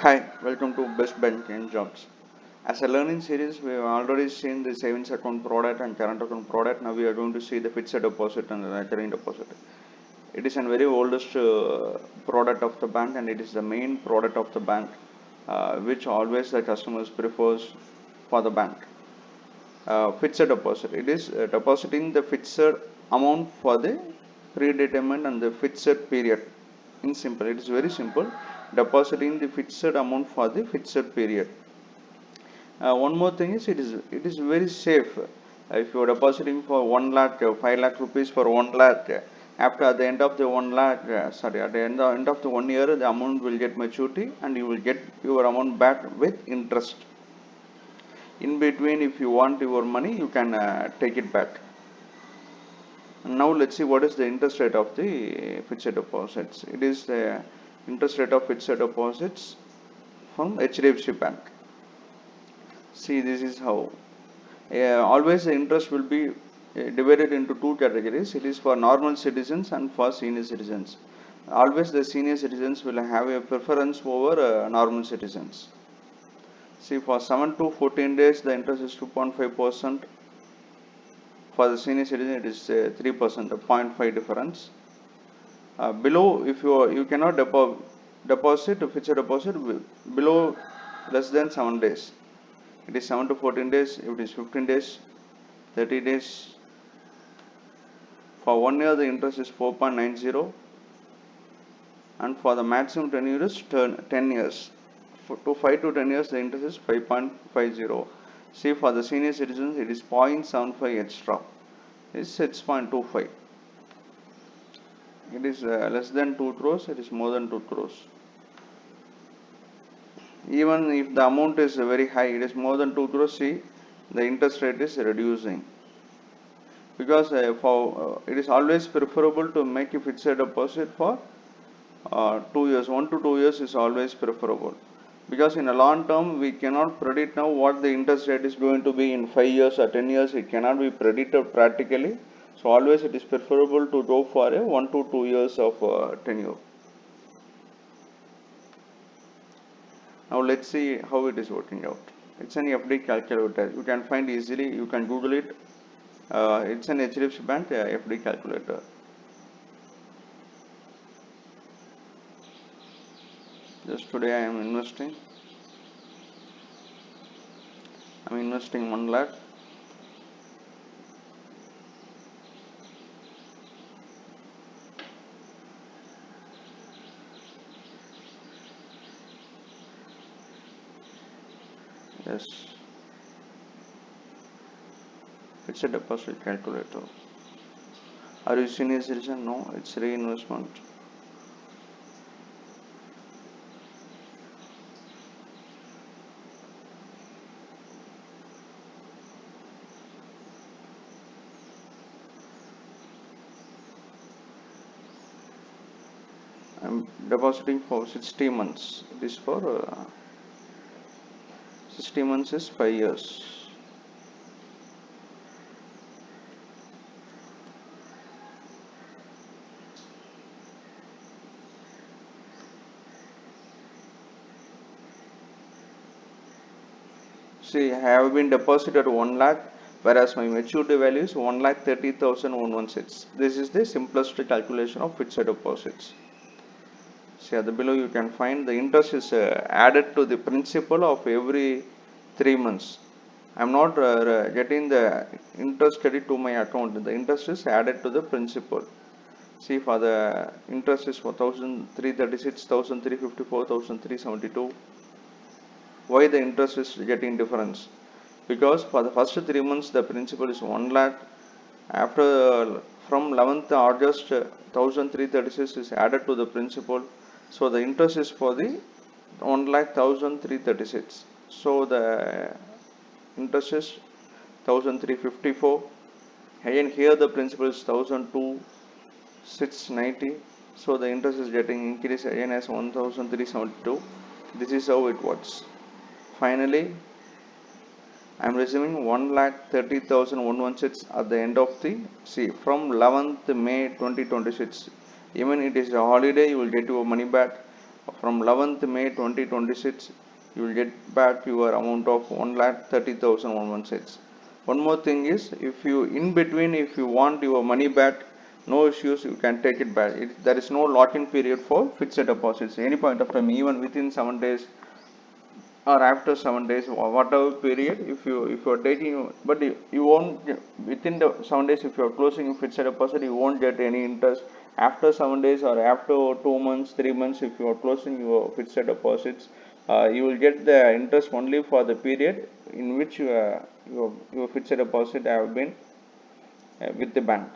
Hi, welcome to Best Banking Jobs. As a learning series, we have already seen the savings account product and current account product. Now we are going to see the fixed deposit and the recurring deposit. It is a very oldest product of the bank, and it is the main product of the bank, which always the customers prefers for the bank. Fixed deposit. It is depositing the fixed amount for the predetermined and the fixed period. In simple, it is very simple. Depositing the fixed amount for the fixed period. One more thing is it is very safe. If you are depositing for 1 lakh, 5 lakh rupees for 1 lakh, after at the end of the 1 lakh, at the end of the 1 year, the amount will get maturity and you will get your amount back with interest. In between, if you want your money, you can take it back. Now let's see what is the interest rate of the fixed deposits. It is the interest rate of fixed deposits from HDFC Bank. See, this is how. Always the interest will be divided into two categories. It is for normal citizens and for senior citizens. Always the senior citizens will have a preference over normal citizens. See, for 7 to 14 days, the interest is 2.5%. For the senior citizen, it is 3%, a 0.5 difference. Below, if you cannot deposit fixed deposit below less than 7 days. It is 7 to 14 days. If it is 15 days, 30 days. For 1 year, the interest is 4.90, and for the maximum tenure is 10 years. To 5 to 10 years, the interest is 5.50. See, for the senior citizens, it is 0.75 extra. It is 6.25. It is less than 2 crores, it is more than 2 crores. Even if the amount is very high, it is more than 2 crores, see, the interest rate is reducing. Because it is always preferable to make a fixed deposit for 2 years. 1 to 2 years is always preferable. Because in a long term, we cannot predict now what the interest rate is going to be in 5 years or 10 years. It cannot be predicted practically. So always it is preferable to go for a 1 to 2 years of tenure. Now let's see how it is working out. It's an FD calculator. You can find easily. You can Google it. It's an HDFC Bank FD calculator. Just today I am investing. I'm investing 1 lakh. Yes. It's a deposit calculator. Are you senior citizen? No, it's reinvestment. I'm depositing for 60 months. It is for 60 months is 5 years. See, I have been deposited 1 lakh, whereas my maturity value is 1,30,116. This is the simplest calculation of fixed deposits. See, at the below you can find the interest is added to the principal of every 3 months. I'm not getting the interest credit to my account. The interest is added to the principal. See, for the interest is 1,336, 1,354, 1,372. Why the interest is getting difference? Because for the first 3 months the principal is 1 lakh. After from 11th August 1,336 is added to the principal. So the interest is for the 1 lakh 1,336. So the interest is 1,354. Again here the principal is 1,2,690. So the interest is getting increased again as 1,372. This is how it works. Finally, I am receiving 1,30,116 at the end of the from 11th May 2026. Even it is a holiday, you will get your money back. From 11th May 2026, you will get back your amount of 1,30,116. One more thing is, if you in between, if you want your money back, no issues, you can take it back. There is no lock-in period for fixed deposits. Any point of time, even within 7 days or after 7 days, whatever period, if you are taking, but you won't within the 7 days, if you are closing a fixed deposit, you won't get any interest. After 7 days or after 2 months, 3 months, if you are closing your fixed deposits, you will get the interest only for the period in which your fixed deposit have been with the bank.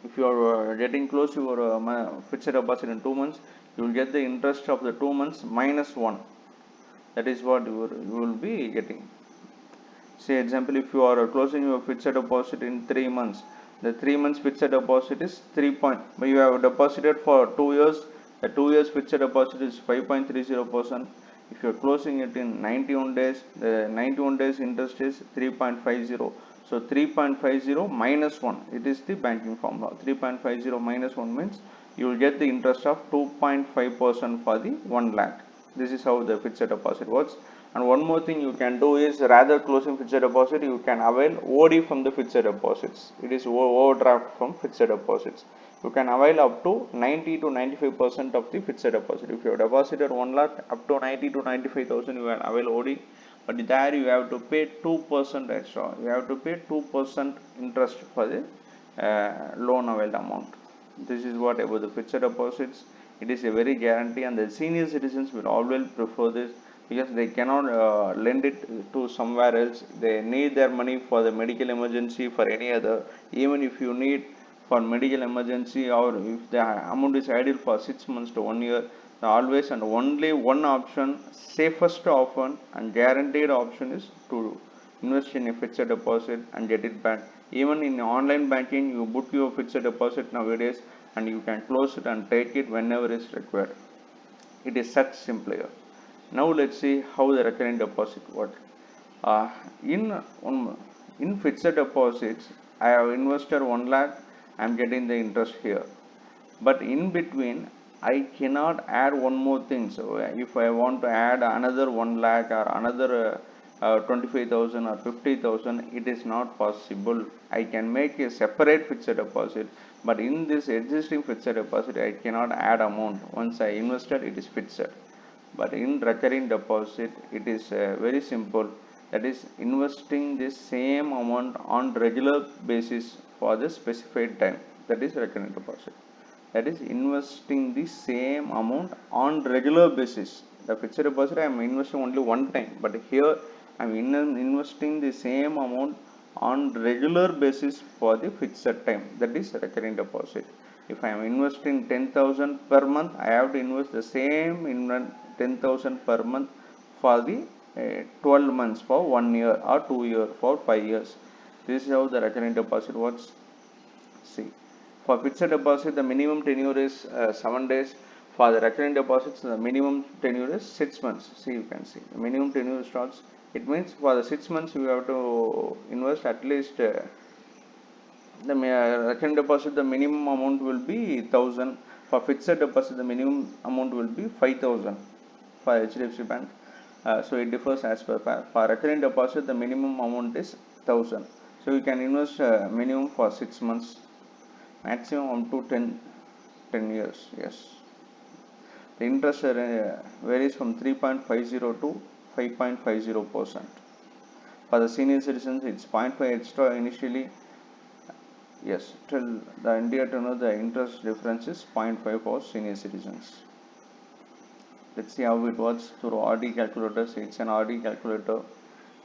If you are getting close to your fixed deposit in 2 months, you will get the interest of the 2 months minus 1. That is what you will be getting. Say example, if you are closing your fixed deposit in 3 months, the 3 months fixed deposit is 3 point. You have deposited for 2 years. The 2 years fixed deposit is 5.30%. If you are closing it in 91 days, the 91 days interest is 3.50. So 3.50 minus 1. It is the banking formula. 3.50 minus 1 means you will get the interest of 2.5% for the 1 lakh. This is how the fixed deposit works. And one more thing you can do is, rather closing fixed deposit, you can avail OD from the fixed deposits. It is overdraft from fixed deposits. You can avail up to 90 to 95% of the fixed deposit. If you have deposited 1 lakh, up to 90 to 95,000 you can avail OD. But there you have to pay 2% extra. You have to pay 2% interest for the loan availed amount. This is what about the fixed deposits. It is a very guarantee, and the senior citizens will always prefer this, because they cannot lend it to somewhere else. They need their money for the medical emergency, for any other. Even if you need for medical emergency, or if the amount is idle for 6 months to 1 year, always and only one option, safest option and guaranteed option, is to invest in a fixed deposit and get it back. Even in online banking, you book your fixed deposit nowadays, and you can close it and take it whenever is required. It is such simpler. Now let's see how the recurring deposit works. Uh, in in fixed deposits, I have invested 1 lakh. I am getting the interest here. But in between, I cannot add one more thing. So if I want to add another 1 lakh or another 25,000 or 50,000, it is not possible. I can make a separate fixed deposit, but in this existing fixed deposit, I cannot add amount. Once I invested, it is fixed. But in recurring deposit, it is very simple. That is, investing the same amount on regular basis for the specified time. That is recurring deposit. That is, investing the same amount on regular basis. The fixed deposit, I am investing only one time, but here I am investing the same amount on regular basis for the fixed time. That is recurring deposit. If I am investing 10,000 per month, I have to invest the same in 10,000 per month for the 12 months, for 1 year, or 2 years, for 5 years. This is how the recurring deposit works. See, for fixed deposit, the minimum tenure is 7 days. For the recurring deposits, the minimum tenure is 6 months. See, you can see the minimum tenure starts. It means for the 6 months you have to invest at least the recurring deposit. The minimum amount will be 1,000. For fixed deposit, the minimum amount will be 5,000 for HDFC Bank. So it differs as per. For recurring deposit, the minimum amount is 1,000. So you can invest minimum for 6 months, maximum up to 10 years. Yes, the interest varies from 3.50 to 5.50%. For the senior citizens, it's 0.5 extra initially. Yes, till the India to know the interest difference is 0.5 for senior citizens. Let's see how it works through RD calculators. It's an RD calculator.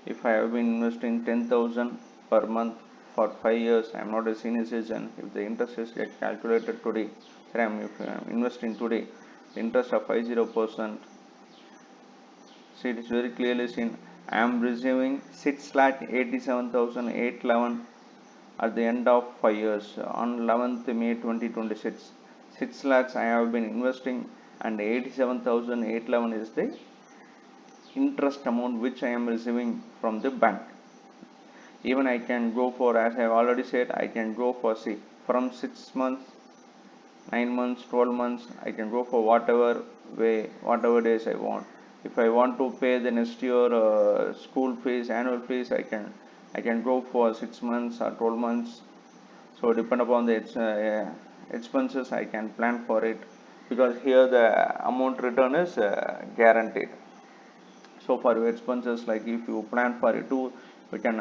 If I have been investing 10,000 per month for 5 years, I am not a senior citizen. If the interest is get calculated today, if I am investing today, the interest of 50%. See, it is very clearly seen. I am receiving 6,87,811 at the end of 5 years on 11th May 2026. 6 lakhs I have been investing, and 87,811 is the interest amount which I am receiving from the bank. Even I can go for, as I have already said, I can go for, see, from 6 months, 9 months, 12 months, I can go for whatever way whatever days I want. If I want to pay the next year school fees, annual fees, I can go for 6 months or 12 months. So depend upon the expenses, I can plan for it, because here the amount return is guaranteed. So for your expenses, like if you plan for it too, you can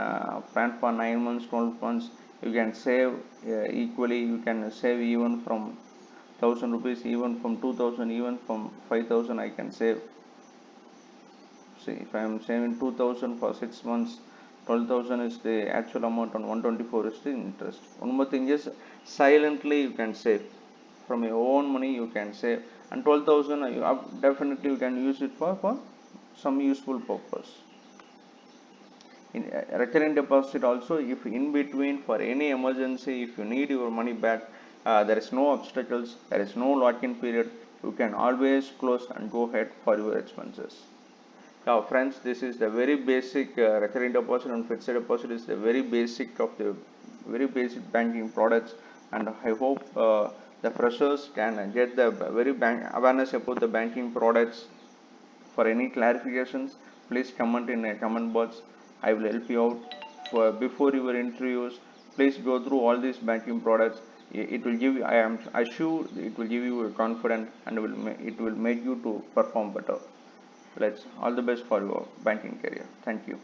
plan for 9 months, 12 months. You can save equally. You can save even from 1,000 rupees, even from 2,000, even from 5,000. I can save. See, if I am saving 2,000 for 6 months, 12,000 is the actual amount, and 124 is the interest. One more thing is, silently you can save from your own money. You can save, and 12,000 definitely you can use it for some useful purpose. In recurring deposit also, if in between for any emergency, if you need your money back, there is no obstacles, there is no lock-in period. You can always close and go ahead for your expenses. Now friends, this is the very basic recurring deposit and fixed deposit is the very basic of the very basic banking products, and I hope the freshers can get the very awareness about the banking products. For any clarifications, please comment in a comment box. I will help you out. Before your interviews, please go through all these banking products. It will give you, I am sure it will give you a confidence, and it will make you to perform better. Let's all the best for your banking career. Thank you.